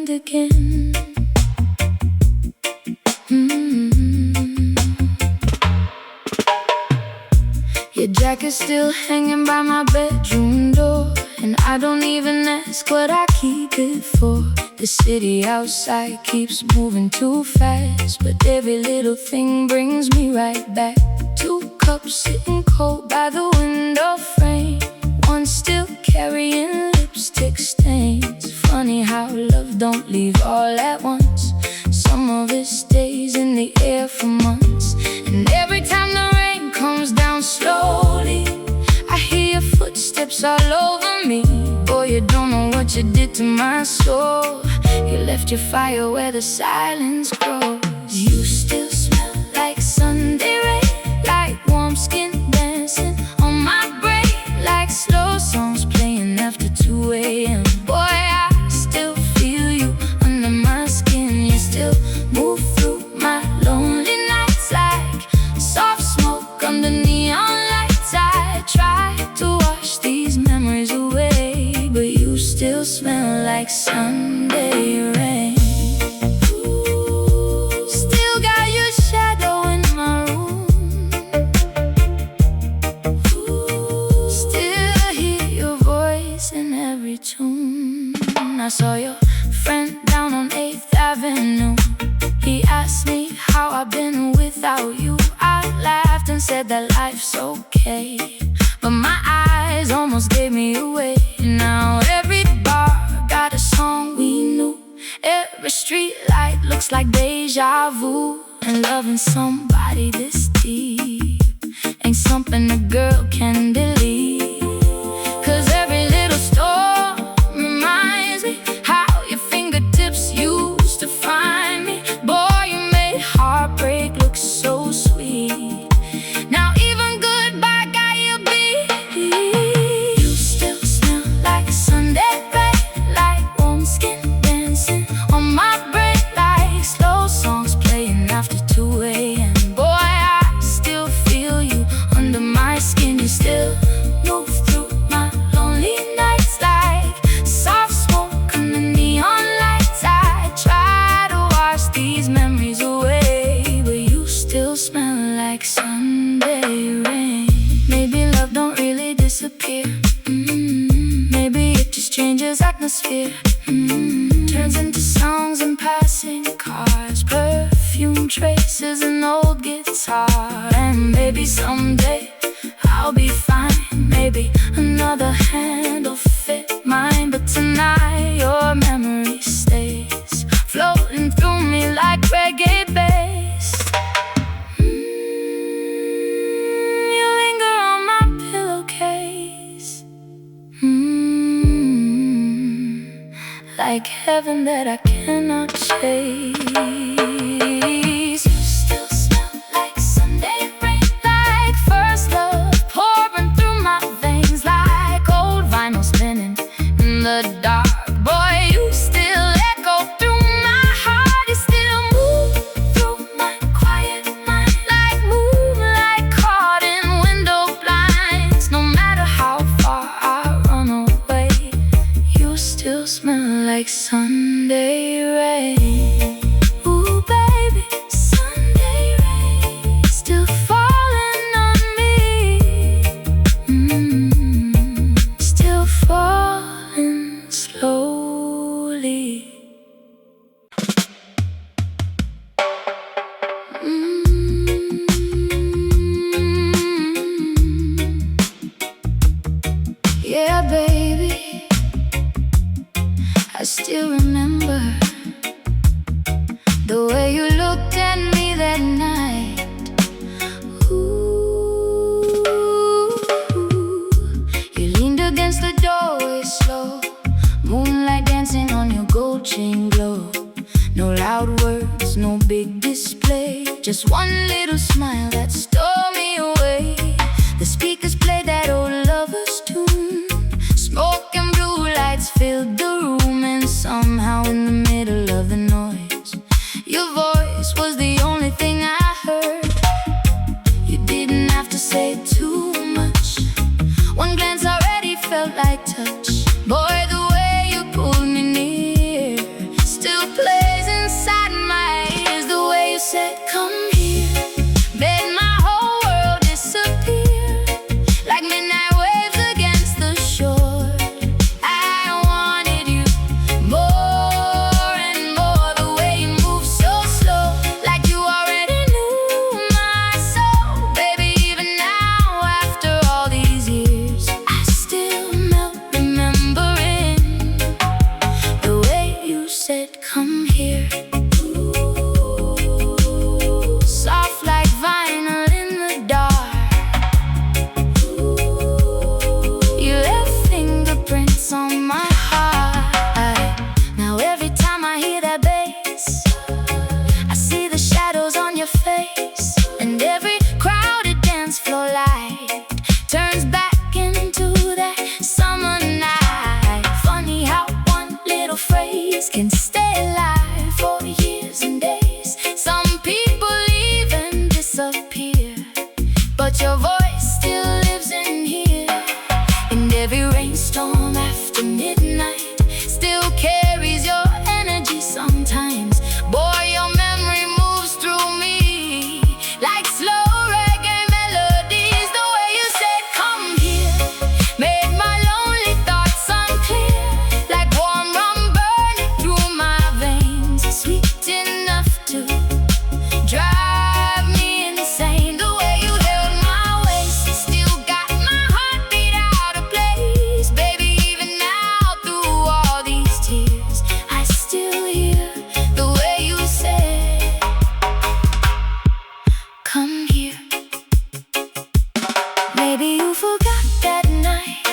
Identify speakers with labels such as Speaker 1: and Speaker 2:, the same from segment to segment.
Speaker 1: mind again. Your jacket's still hanging by my bedroom door, and I don't even ask what I keep it for. The city outside keeps moving too fast, but every little thing brings me right back. 2 cups sitting cold by the window frame, one still carrying lipstick stains. Funny how love don't leave all at once. Some of it stays in the air for months. And every time the rain comes down slowly, I hear your footsteps all over me. Boy, you don't know what you did to my soul. You left your fire where the silence grows. You still smell like Sunday rain, like warm skin dancing on my brain, like slow songs playing after 2 a.m. Boy, I still feel you under my skin. You still move through my lonely nights like soft smoke under neon lights. I try to wash these memories away, but you still smell like Sunday rain. Still got your shadow in my room. Still hear your voice in every tune. I saw your friend down on 8th Avenue. He asked me how I've been without you. I laughed and said that life's okay, but my eyes almost gave me away. Now every bar got a song we knew. Every street light looks like deja vu. And loving somebody this deep ain't something a girl can delete. 'Cause every little storm reminds me how your fingertips used to find me. Boy, you made heartbreak look so sweet. Now even goodbye got you beat. You still smell like Sunday rain, like warm skin dancing on my brain, like slow songs playing after 2 a.m. Boy, I still feel you under my skin. You still move through my lonely nights like soft smoke under neon lights. I try to wash these memories away, but you still smell like Sunday rain. Maybe love don't really disappear. Maybe it just changes atmosphere. Turns into songs and passing cars, perfume traces, an old guitar. And maybe someday I'll be fine. Maybe another hand will fit mine, but tonight your memory stays floating through me like reggae bass. You linger on my pillowcase, like heaven that I cannot chase. You still smell like Sunday rain, like first love pouring through my veins, like old vinyl spinning in the dark. Boy, you still echo through my heart. You still move through my quiet mind, like moonlight caught in window blinds. No matter how far I run away, you still smell like Sunday rain. Ooh, baby, Sunday rain still falling on me. Still falling slowly. Yeah, baby, I still remember the way you looked at me that night. Ooh, you leaned against the doorway slow, moonlight dancing on your gold chain glow. No loud words, no big display, just one little smile that stole me away. The speakers played that old lover's tune. Smoke and blue lights filled the room, and somehow in the middle of the noise, your voice was the only thing I heard. You didn't have to say too much. One glance already felt like touch. Boy, the way you pulled me near memories can stay alive for years and days. Some people even disappear, but your voice still lives in here. And every rainstorm after midnight still carries your energy sometimes. Boy, your memory moves through me like slow reggae melodies. The way you said come here made my lonely thoughts unclear, like warm rum burning through my veins, sweet enough to drive me insane. The way you held my waist still got my heartbeat out of place. Baby, even now through all these tears, I still hear the way you said come here. Maybe you forgot that night,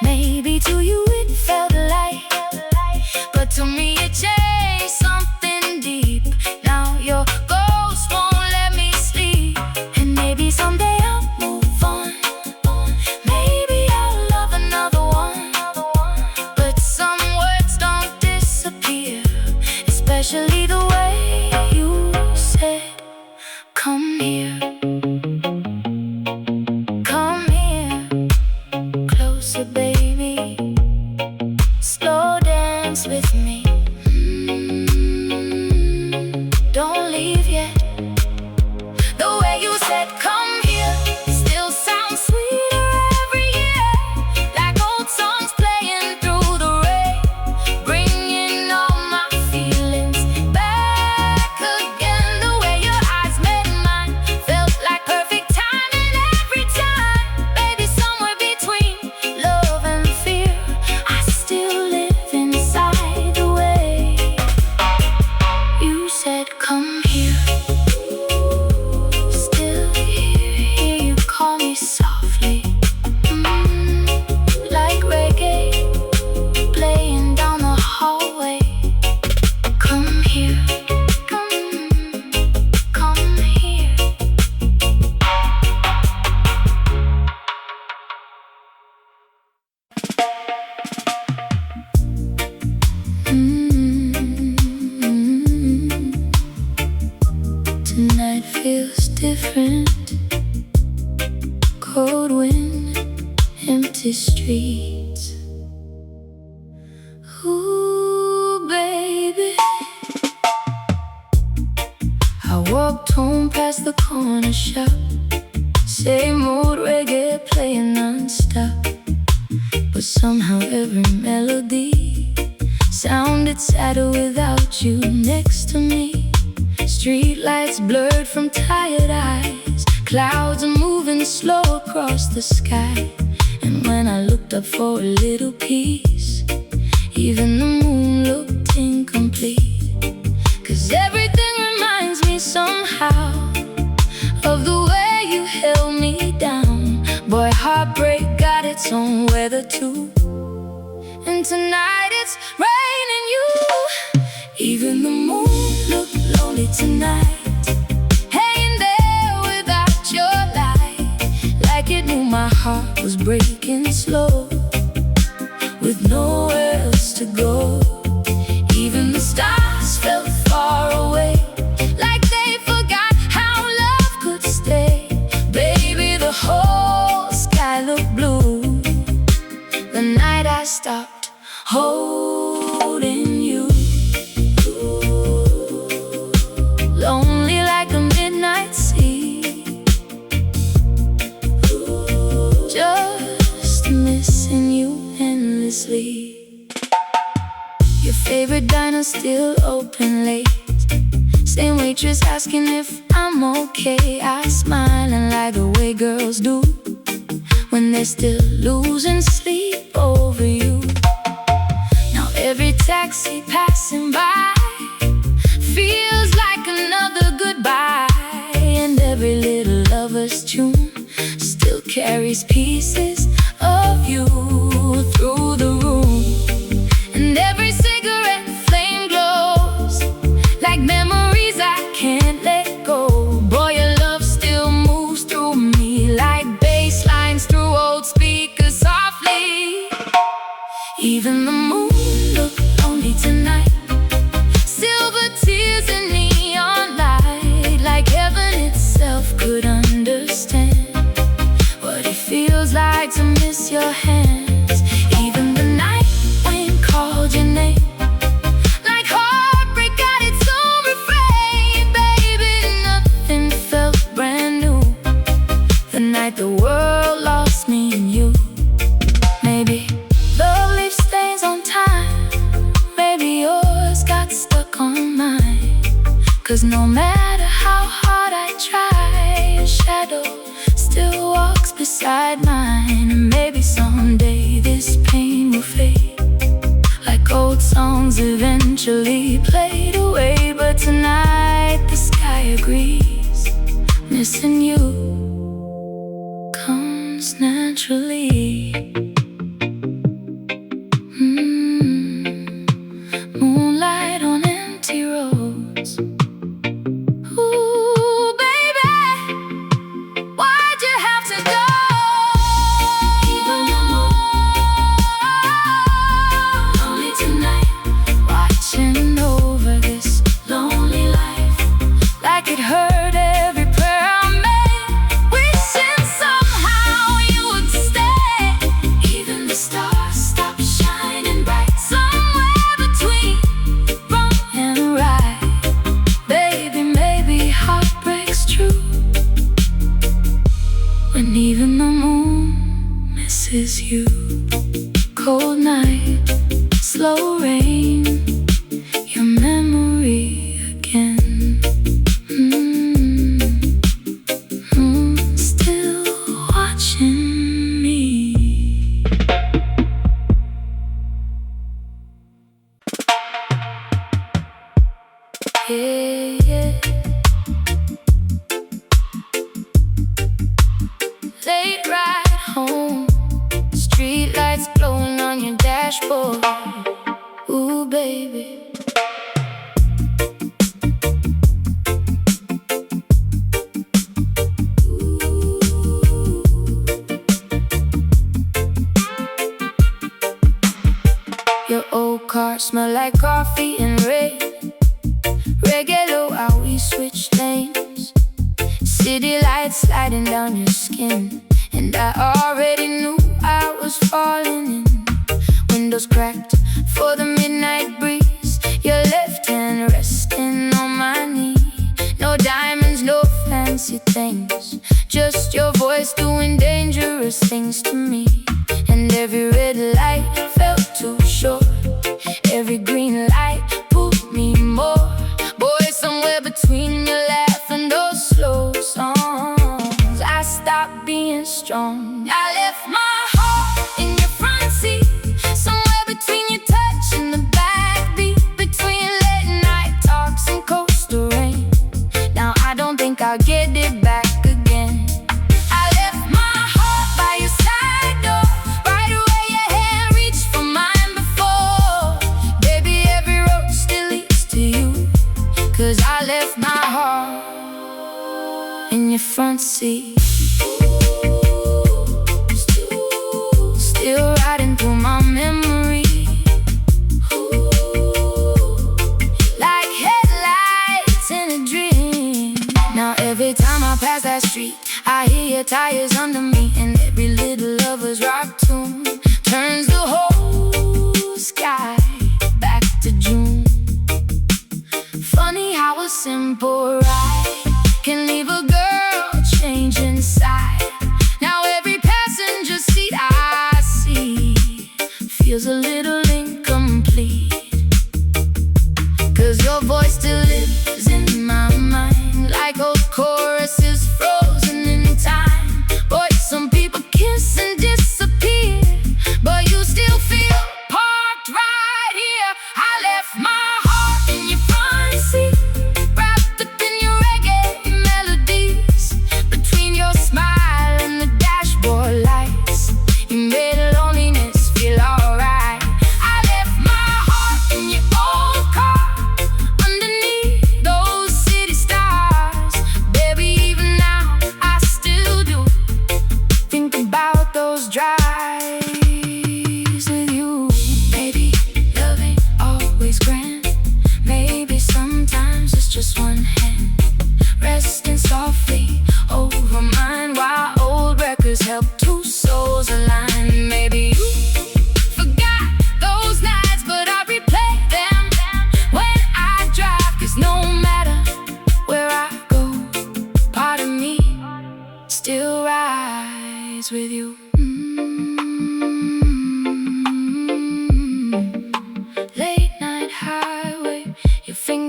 Speaker 1: maybe to you it felt light, but to me it changed something deep. Now your ghost won't let me sleep, and maybe someday I'll move on. Maybe I'll love another one, but some words don't disappear, especially the way you said come here. Come here, closer baby, slow dance with me. Don't leave yet. The way you said come here still sounds sweeter every year, like old songs playing through the rain, bringing all my feelings back again. The way your eyes met mine felt like perfect timing every time. Baby, somewhere between love and fear, I still live inside the way you said come here. Still hear you call me softly, like reggae playing down the hallway. Come here, come here. Tonight feels different. Cold wind, empty streets. Ooh, baby. I walked home past the corner shop, same old reggae playing non-stop, but somehow every melody sounded sadder without you next to me. Street lights blurred from tired eyes, clouds are moving slow across the sky. And when I looked up for a little peace, even the moon looked incomplete. 'Cause everything reminds me somehow of the way you held me down. Boy, heartbreak got its own weather too, and tonight it's raining you. Even the moon looked lonely tonight, hanging there without your light, like it knew my heart was breaking slow, with nowhere else to go. Even the stars felt far away, like they forgot how love could stay. Baby, the whole sky looked blue the night I stopped holding you. Lonely like a midnight sea, just missing you endlessly. Your favorite diner still open late, same waitress asking if I'm okay. I smile and lie the way girls do when they're still losing sleep over you. Now every taxi passing by feels like another goodbye, and every little lover's tune still carries pieces of you through the room. And every cigarette flame glows like memories I can't let go. Boy, your love still moves through me like bass lines through old speakers softly. Even the moon looked lonely tonight, back on mine. 'Cause no matter how hard I try, your shadow still walks beside mine. And maybe someday this pain will fade, like old songs eventually played away. But tonight the sky agrees, missing you comes naturally. Moonlight on empty roads. Ooh, baby, why'd you have to go? Even the moon, only tonight, watching over this lonely life, like it hurt every prayer I made, wishing somehow you would stay. Even the stars stop shining bright, somewhere between wrong and right. Baby, maybe heartbreak's true, when even the moon misses you. Cold night, slow rain, your memory again. Still watching me. Yeah, yeah. Late ride home, street lights glowing on your dashboard. Ooh, baby. Your old car smell like coffee and rain. Reggaeluv, how we switch lanes. City lights sliding down your skin, and I already knew I was falling in. Windows cracked for the midnight breeze, your left hand resting on my knee. No diamonds, no fancy things, just your voice doing dangerous things to me. And every red light felt too short, every green light pulled me more. Boy, somewhere between your laugh and those slow songs, I stopped being strong. I left my heart in your front seat, somewhere between your touch and the backbeat, between late night talks and coastal rain. Now I don't think I'll get it back again. I left my heart by your side door, right where your hand reached for mine before. Baby, every road still leads to you, 'cause I left my heart in your front seat. Still riding through my memory, like headlights in a dream. Now every time I pass that street, I hear your tires under me, and every little lover's rock tune turns the whole sky back to June. Funny how a simple ride can leave a girl change inside. Now every passenger seat I see feels a little incomplete, 'cause your voice still lives in my mind, like old choruses frozen in time. Boy, some people kiss and disappear, but you still feel parked right here. I left my heart in your front seat, wrapped up in your reggae melodies, between your smile and the dashboard lights. You made loneliness feel alright. I left my heart in your old car, underneath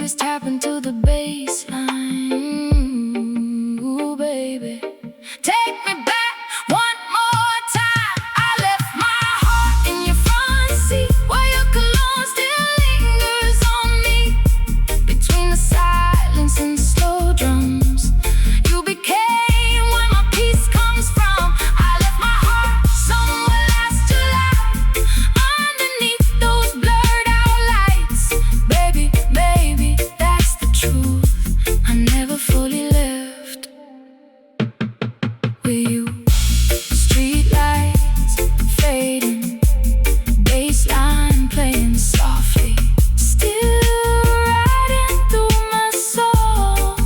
Speaker 1: fingers tapping to the bass line. Ooh, baby, take me back one more time. I left my heart in your front seat, while your cologne still lingers on me. Between the silence and slow drums, you became where my peace comes from. I left my heart somewhere last July, underneath those blurred out lights. Baby, baby, that's the truth. I never fully left with you. Street lights fading, bass line playing softly, still riding through my soul.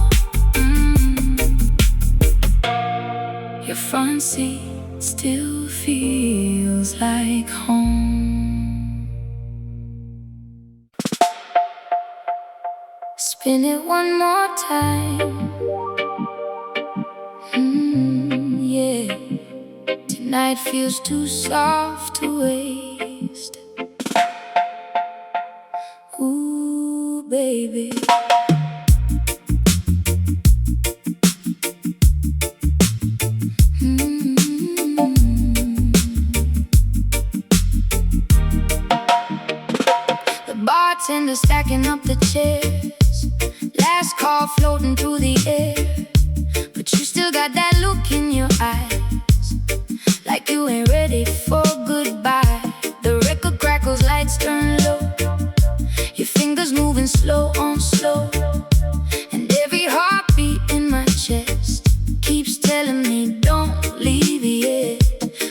Speaker 1: Your front seat still feels like home. Spin it one more time. Yeah. Tonight feels too soft to waste. Ooh, baby. The bartender stacking up the chairs, last call floating through the air. But you still got that look in your eyes, like you ain't ready for goodbye. The record crackles, lights turn low, your fingers moving slow on slow. And every heartbeat in my chest keeps telling me don't leave yet.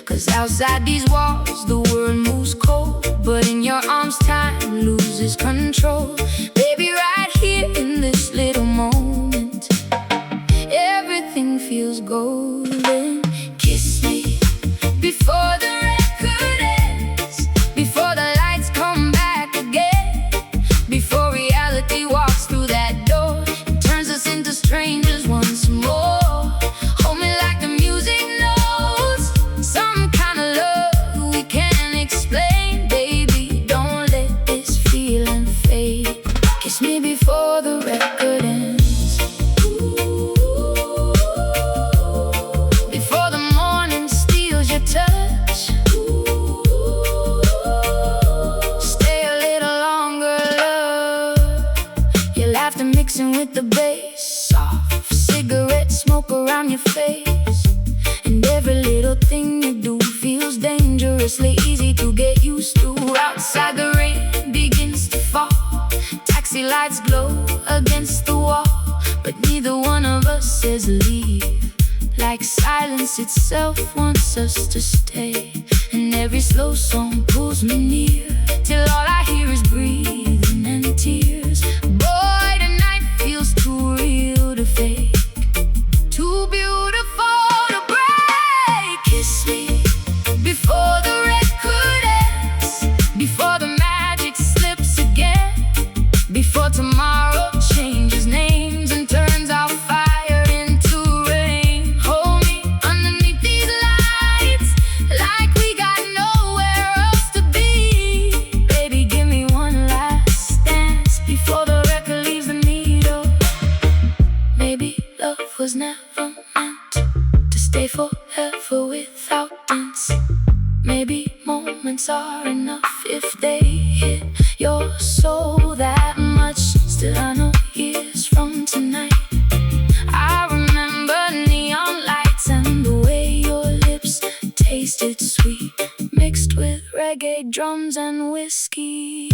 Speaker 1: 'Cause outside these walls the world moves cold, but in your arms time loses control. Baby, right here in this little moment, everything feels golden. Kiss me before the record ends, before the lights come back again, before reality walks through that door and turns us into strangers once more. Hold me like the music knows, some kind of love we can't explain. Baby, don't let this feeling fade. Kiss me before the record ends, before the morning steals your touch. Stay a little longer, love. Your laughter mixing with the bass, soft cigarette smoke around your face. And every little thing you do feels dangerously easy to get used to. Outside the rain begins to fall, taxi lights glow against the wall, but neither one of us says leave. Like silence itself wants us to stay, and every slow song pulls me near, till all I hear is breathing and tears. Boy, tonight feels too real to fake, too beautiful to break. Kiss me before the record ends, before the magic slips again, before tomorrow changes names and turns our fire into rain. Hold me underneath these lights, like we got nowhere else to be. Baby, give me one last dance before the record leaves the needle. Maybe love was never meant to stay forever without dents. Maybe moments are enough if they hit your soul that much. Still I know years from tonight, I remember neon lights and the way your lips tasted sweet, mixed with reggae drums and whiskey.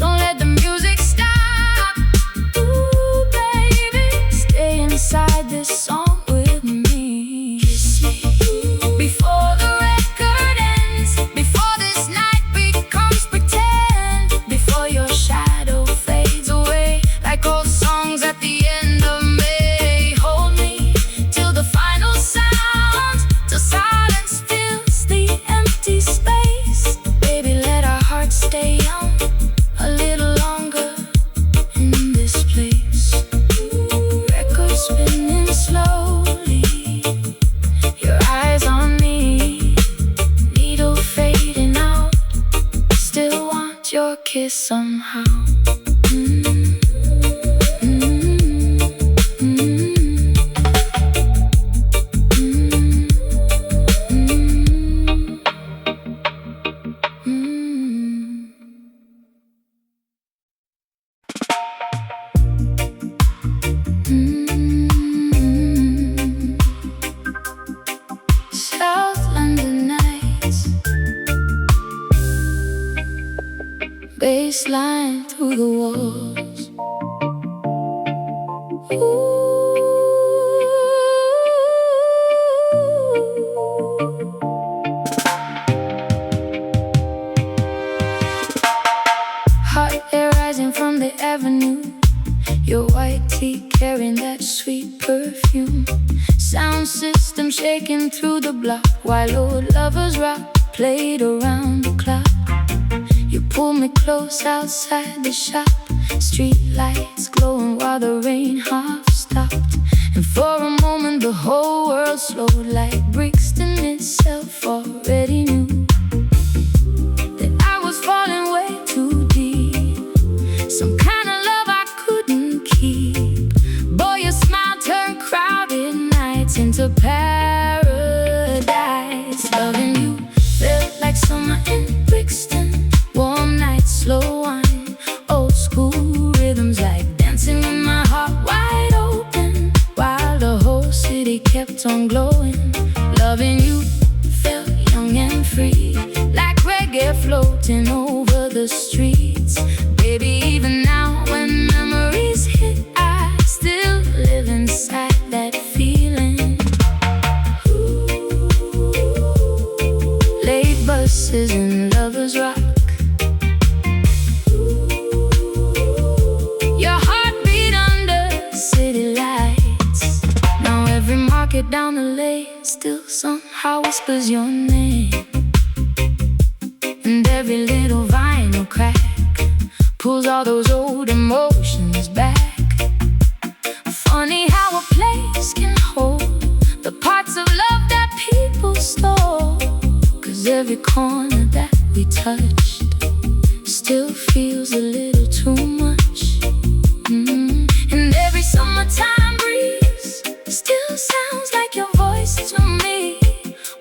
Speaker 1: Don't let the music stop. Ooh, baby, stay inside this song with me. Kiss me before the record ends, before this night becomes pretend, before your shadow fades away like old songs at the end of May. Hold me till the final sound, till silence your kiss somehow.
Speaker 2: South London nights, bassline through the walls. Hot air rising from the avenue, your white tee carrying that sweet perfume. Sound system shaking through the block while old lovers rock played around the clock. You pulled me close outside the shop, street lights glowing while the rain half stopped. And for a moment the whole world slowed, like Brixton itself already knew that I was falling way too deep. Some kind of love I couldn't keep. Boy, your smile turned crowded nights into paradise. Loving you felt like summer in Brixton. Warm nights, slow wine, old school rhythms, like dancing with my heart wide open, while the whole city kept on glowing. Loving you felt young and free, like reggae floating over the streets. Baby, even now when memories hit, I still live inside that feeling. Late buses and lovers rock, your heartbeat under city lights. Now every market down the lane still somehow whispers your name, and every little vinyl crack pulls all those old emotions back. Funny how a place can hold the parts of love that people stole, 'cause every corner that we touched still feels a little too much. And every summertime breeze still sounds like your voice to me.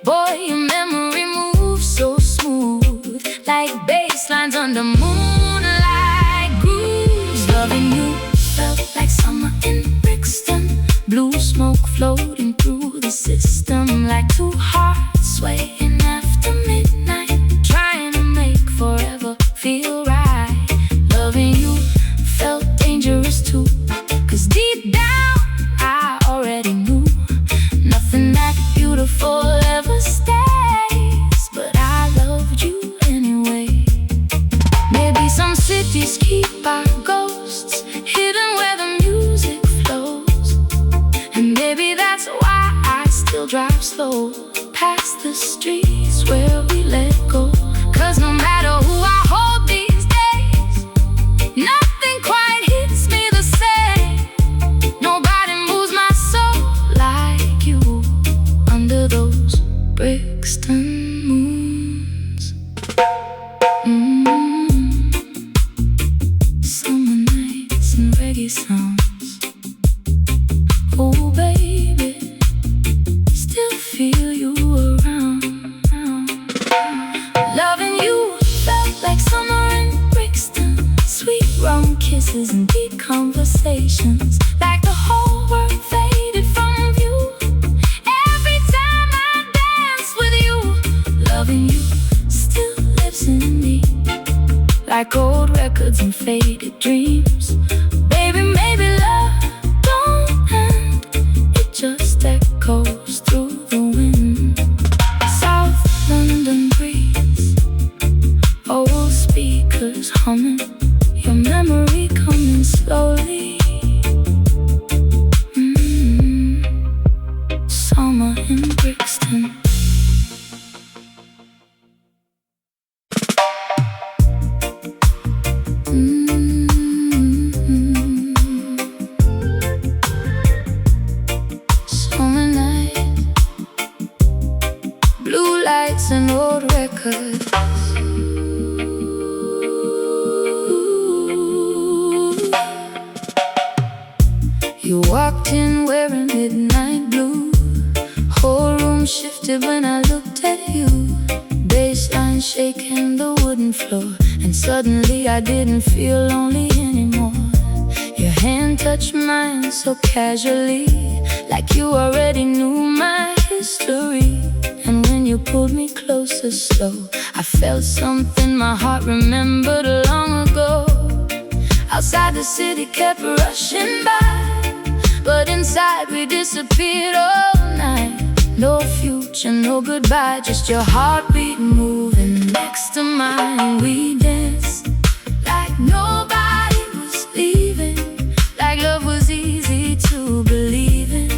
Speaker 2: Boy, your memory moves so smooth, like bass lines under moonlight grooves. Loving you felt like summer in Brixton. Blue smoke floating through the system, like two hearts swaying after midnight, trying to make forever feel right. Loving you felt dangerous too, 'cause deep down I already knew nothing that beautiful ever stays. But I loved you anyway. Maybe some cities keep our ghosts hidden where the music flows, and maybe that's why I still drive slow past the streets where we let go. 'Cause no matter who I hold these days, nothing quite hits me the same. Nobody moves my soul like you under those Brixton moons. Summer nights and reggae sounds. Oh baby, still feel you around. Loving you felt like summer in Brixton. Sweet rum kisses and deep conversations, like the whole world faded from view. Every time I dance with you, loving you still lives in me, like old records and faded dreams. Baby, maybe love don't end, it just echoes through the wind. South London breeze, old speakers humming, your memory coming slowly. Summer in Brixton. Summer night, blue lights and old records.
Speaker 1: floor, and suddenly I didn't feel lonely anymore. Your hand touched mine so casually, like you already knew my history. And when you pulled me closer slow, I felt something my heart remembered long ago. Outside the city kept rushing by, but inside we disappeared all night. No future, no goodbye, just your heartbeat moving next to mine. We danced like nobody was leaving, like love was easy to believe in,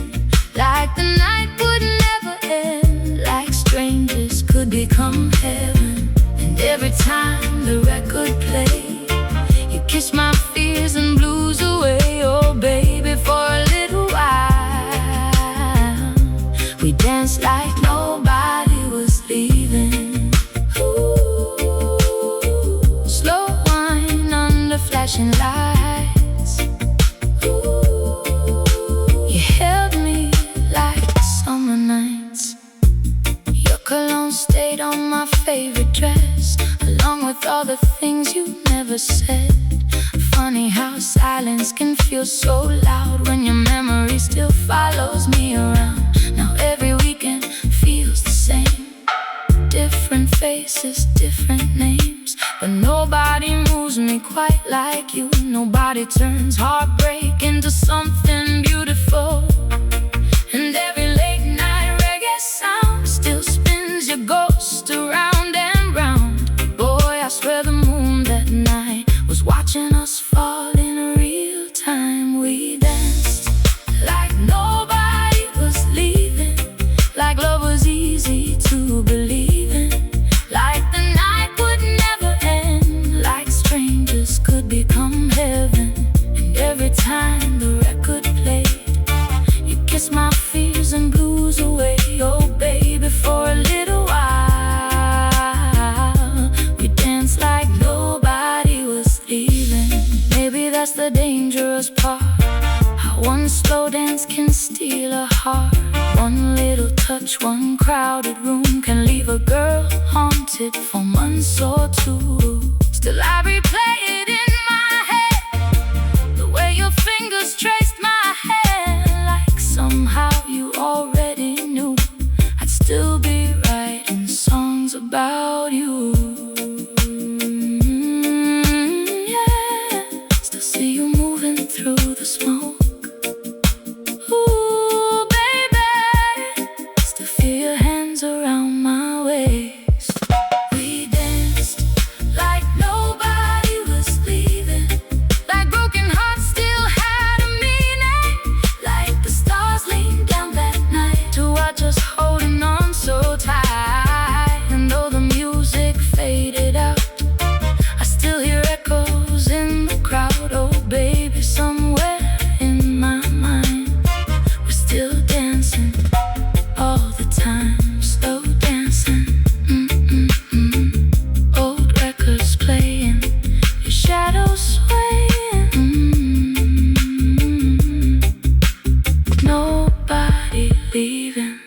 Speaker 1: like the night would never end, like strangers could become heaven. And every time the record played, you kissed my fears and blues away. Oh baby, for a little while we danced like nobody was leaving. Ooh, slow wine under flashing lights. Ooh, you held me like summer nights. Your cologne stayed on my favorite dress, along with all the things you never said. Funny how silence can feel so loud when your memory still follows me around. Now every weekend feels the same, different faces, different names, but nobody moves me quite like you. Nobody turns heartbreak into something beautiful. And every late night reggae sound still spins your ghost around and round. Boy, I swear the moon that night was watching us fall in real time. We danced like nobody was leaving, like love was easy to believe in, like the night would never end, like strangers could become heaven. And every time the record played, you kissed my fears and blues away. Oh baby, for a little while we danced like nobody was leaving. Maybe that's the dangerous part, how one slow dance can steal a heart. One little touch, one crowded room can leave a girl haunted for months or two. Still I replay it in my head, the way your fingers traced my hair, like somehow you already knew I'd still be writing songs about you. Yeah, still see you moving through the smoke. Ooh, baby, still feel your hands around my waist. We danced like nobody was leaving, like broken hearts still had a meaning, like the stars leaned down that night to watch us holding on so tight. And though the music faded out, I still hear echoes in the crowd. Oh baby, somewhere in my mind we're still dancing all the time, slow dancing. Old records playing, your shadow swaying. Nobody leaving.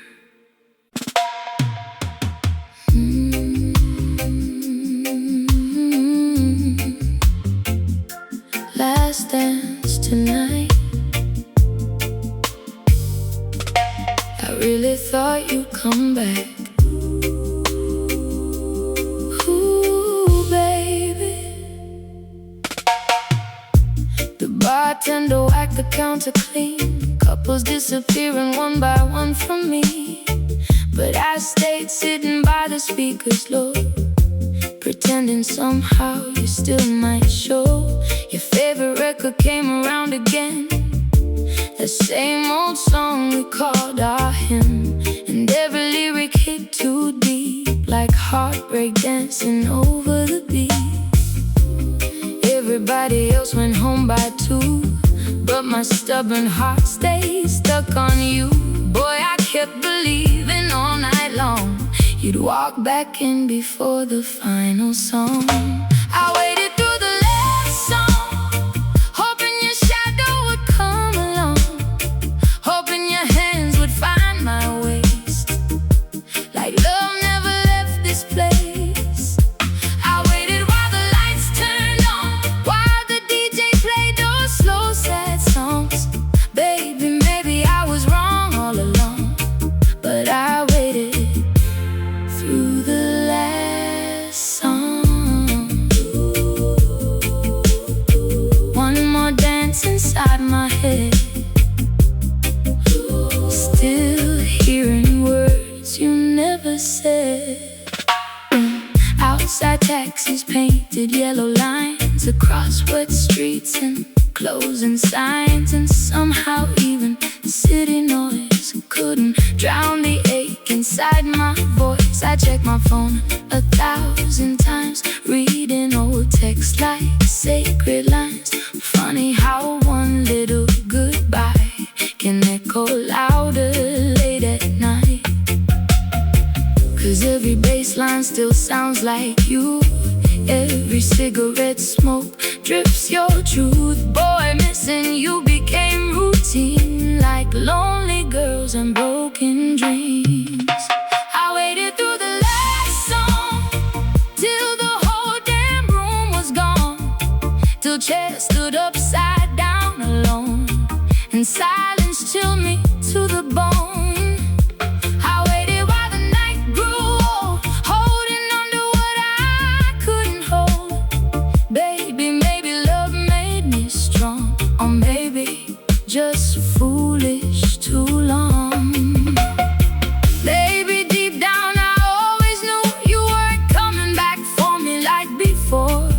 Speaker 1: Last dance tonight, I really thought you'd come back. Ooh, baby. The bartender whacked the counter clean, couples disappearing one by one from me. But I stayed sitting by the speakers low, pretending somehow you still might show. Your favorite record came around again, the same old song we called our hymn. And every lyric hit too deep, like heartbreak dancing over the beat. Everybody else went home by 2, but my stubborn heart stayed stuck on you. Boy, I kept believing all night long you'd walk back in before the final song. I waited through the last song, hoping your shadow would come along, hoping your hands would find my waist, like love never left this place. I waited taxis, painted yellow lines across wet streets and closing signs. And somehow even city noise couldn't drown the ache inside my voice. I checked my phone 1,000 times, reading old texts like sacred lines. Funny how one little goodbye can echo louder late at night. 'Cause every bass line still sounds like you. Every cigarette smoke drips your truth. Boy, missing you became routine, like lonely girls and broken dreams. I waited through the last song till the whole damn room was gone, till chairs stood upside down alone, and silence chilled me to the bone. I waited while the night grew old, holding on to what I couldn't hold. Baby, maybe love made me strong, or maybe just foolish too long. Baby, deep down I always knew you weren't coming back for me like before.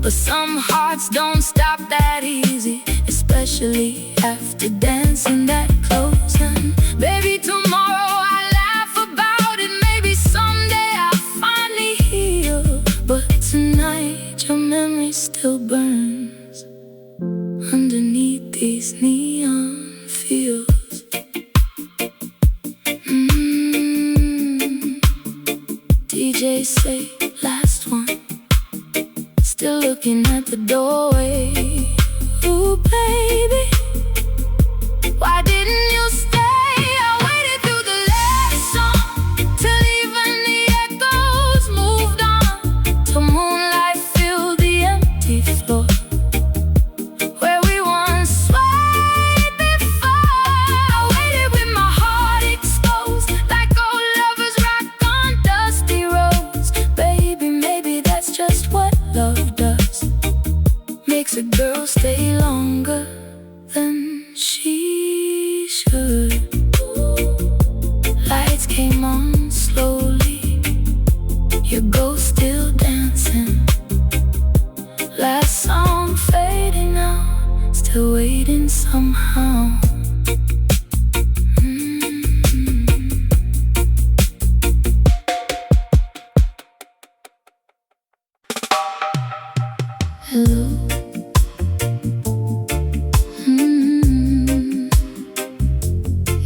Speaker 1: But some hearts don't stop that easy, especially after dancing that close. And baby, tomorrow I laugh about it. Maybe someday I'll finally heal. But tonight your memory still burns underneath these neon fields. DJ say last one, still looking at the doorway. Ooh, baby, why didn't you stay? I waited through the last song till even the echoes moved on, till moonlight filled the empty floor where we once swayed before. I waited with my heart exposed, like old lovers rock on dusty roads. Baby, maybe that's just what love does, makes a girl stay longer than she should. Lights came on slowly, your ghost still dancing. Last song fading out, still waiting somehow. Hello.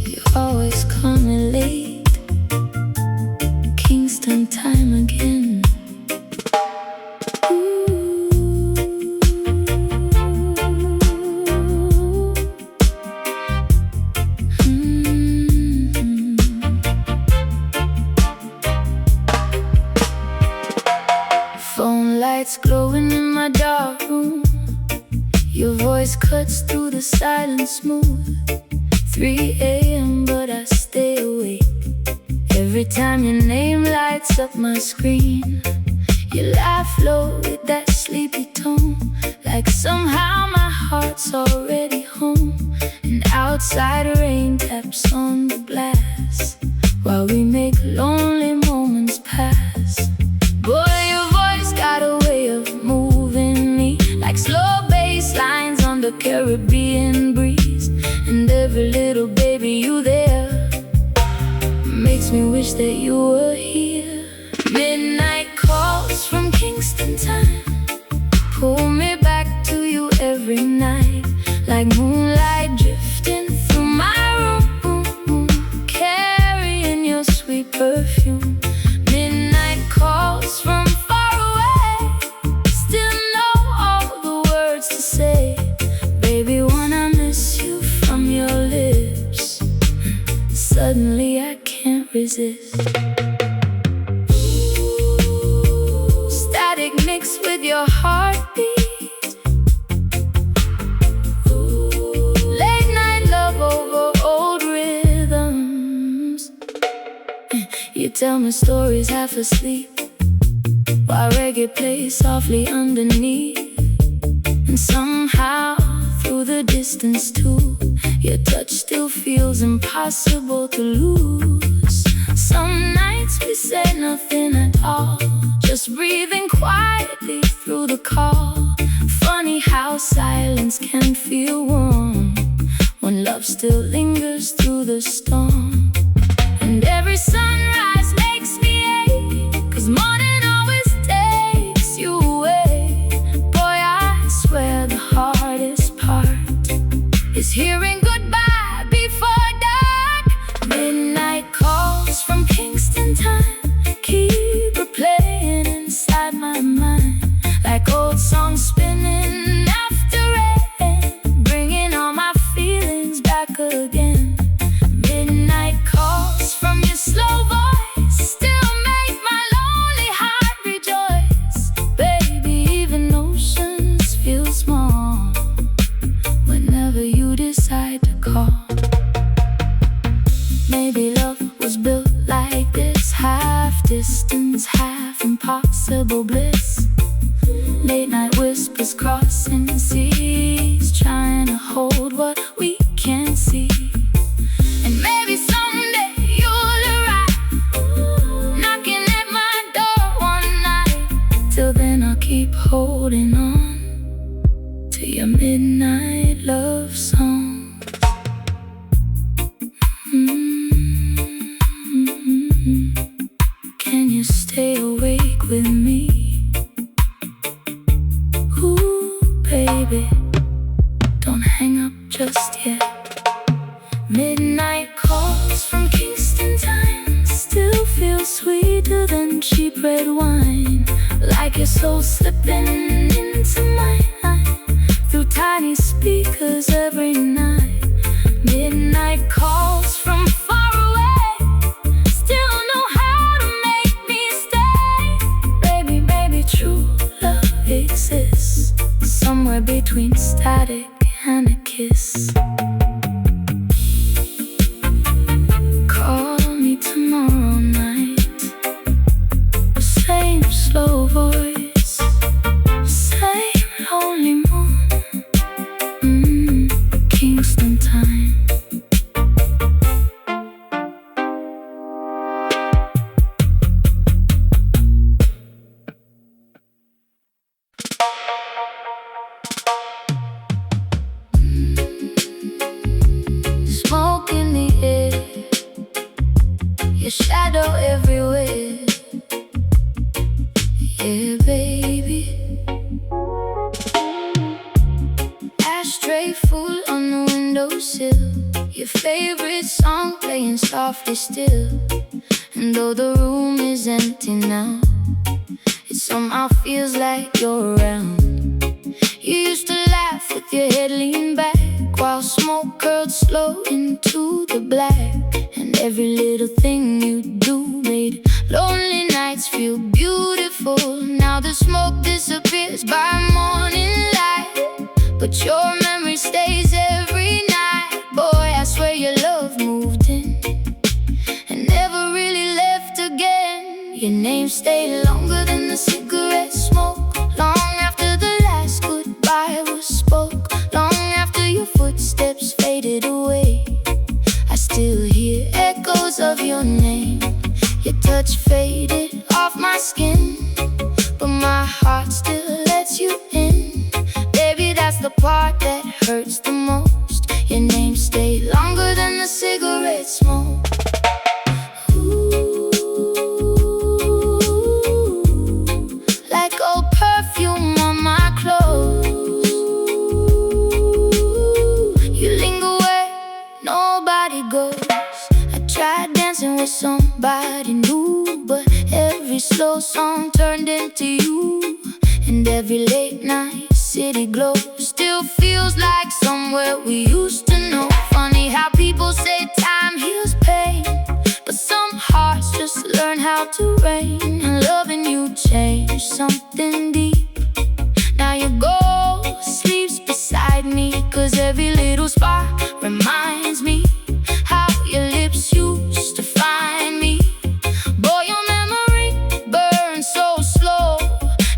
Speaker 1: You're always coming late, Kingston time again. Phone lights glowing in my dark room, your voice cuts through the silence smooth. 3 a.m. but I stay awake every time your name lights up my screen. You laugh low with that sleepy tone, like somehow my heart's already home. And outside rain taps on the glass while we make lonely moments pass. Boy, your voice got a way of moving me, like slow bass lines on the Caribbean breeze. And every little baby you there makes me wish that you were here. Midnight calls from Kingston time pull me back to you every night, like moonlight drifting through my room, carrying your sweet perfume. Midnight calls from far away, still know all the words to say. Baby, wanna miss you from your lips. Suddenly I can't resist. Static mixed with your heartbeat, late night love over old rhythms. You tell me stories half asleep, while reggae plays softly underneath. And somehow through the distance too, your touch still feels impossible to lose. Some nights we say nothing at all, just breathing quietly through the call. Funny how silence can feel warm when love still lingers through the storm. And every sunrise makes me ache, 'cause morning always takes you away. Boy, I swear the hardest part is hearing goodbye before dark. Midnight calls from Kingston time keep replaying inside my mind, like old songs spinning after rain, bringing all my feelings back again. Midnight calls from your slow voice still make my lonely heart rejoice. Baby, even oceans feel small whenever you decide to call. Maybe love was built like this, half distance, half impossible bliss. Late night whispers crossing seas, trying to hold what we can't see. And maybe someday you'll arrive, knocking at my door one night. Till then I'll keep holding on to your midnight love song. Can you stay awake with me? Ooh, baby, don't hang up just yet. Midnight calls from Kingston time still feel sweeter than cheap red wine, like your soul slipping into mine through tiny speakers every night. Midnight calls from far away still know how to make me stay. Baby, maybe true love exists somewhere between static and a kiss. Call me tomorrow night, the same slow voice, same lonely moon. Kingston time. Smoke in the air, your shadow everywhere. Yeah, baby. Ashtray full on the windowsill, your favorite song playing softly still. And though the room is empty now, it somehow feels like you're around. You used to laugh with your head leaned back while smoke curled slow into the black. And every little thing you do made lonely nights feel beautiful. Now the smoke disappears by morning light, but your memory stays every night. Boy, I swear your love moved in and never really left again. Your name stayed longer than the cigarette smoke, long after the last goodbye was spoke, long after your footsteps faded away. I still hear echoes of your name. Your touch faded off my skin, but my heart still lets you in. Baby, that's the part that hurts the most. Your name stayed longer than the cigarette smoke. Ooh, like old perfume on my clothes. You linger where nobody goes. I tried dancing with somebody new, but every slow song turned into you. And every late night city glow still feels like somewhere we used to know. Funny how people say time heals pain, but some hearts just learn how to rain. And loving you changed something deep. Now your ghost sleeps beside me, 'cause every little spark reminds me how your lips used to find me. Boy, your memory burns so slow,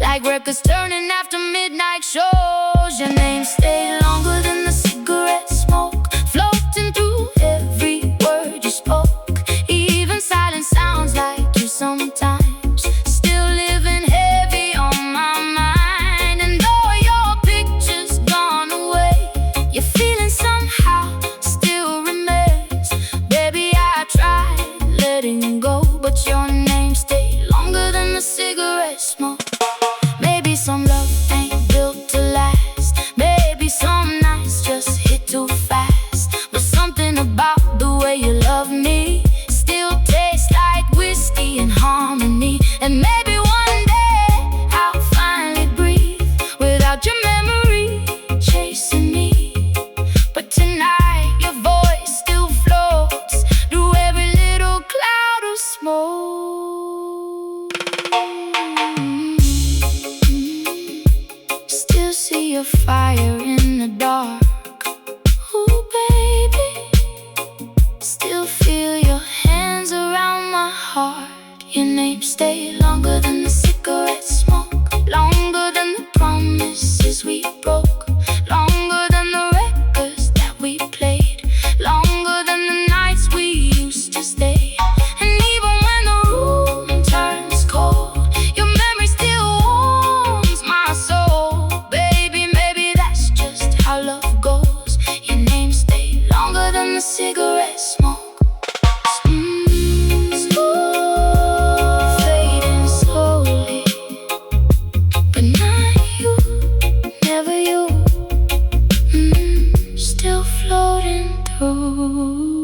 Speaker 1: like records turning after midnight shows. Your name stayed longer than the cigarette smoke, floating through every word you spoke. Even silence but not you, never you. Still floating through.